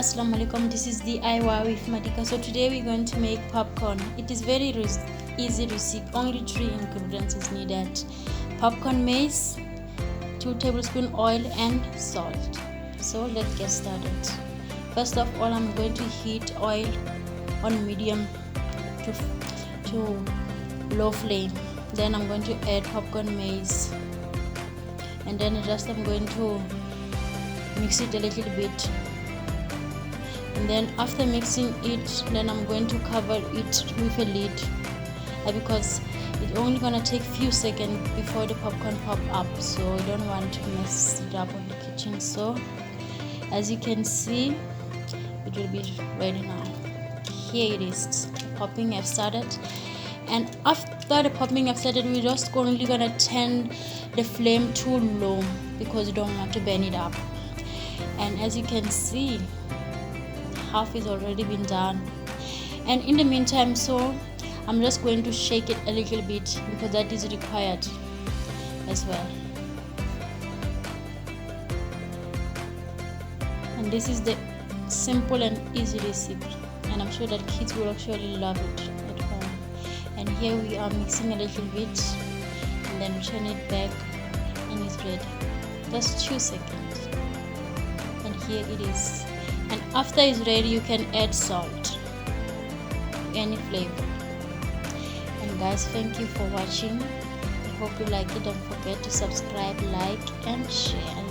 Assalamu alaikum, this is DIY with Madika. So today we're going to make popcorn. It is very easy recipe. Only 3 ingredients is needed: popcorn maize, 2 tablespoons oil and salt. So let's get started. First of all, I'm going to heat oil on medium to low flame. Then I'm going to add popcorn maize, and then I'm going to mix it a little bit. And then after mixing it, then I'm going to cover it with a lid because it's only gonna take few seconds before the popcorn pop up, so you don't want to mess it up in the kitchen. So as you can see, it will be ready now. Here it is. The popping have started, and after the popping have started, we're just only gonna turn the flame too low because you don't want to burn it up. And as you can see, half is already been done. And in the meantime, so I'm just going to shake it a little bit because that is required as well. And this is the simple and easy recipe, and I'm sure that kids will actually love it at home. And here we are mixing a little bit, and then turn it back, and it's ready. Just 2 seconds, and here it is. And after it's ready, you can add salt, any flavor. And guys, thank you for watching. I hope you like it. Don't forget to subscribe, like and share.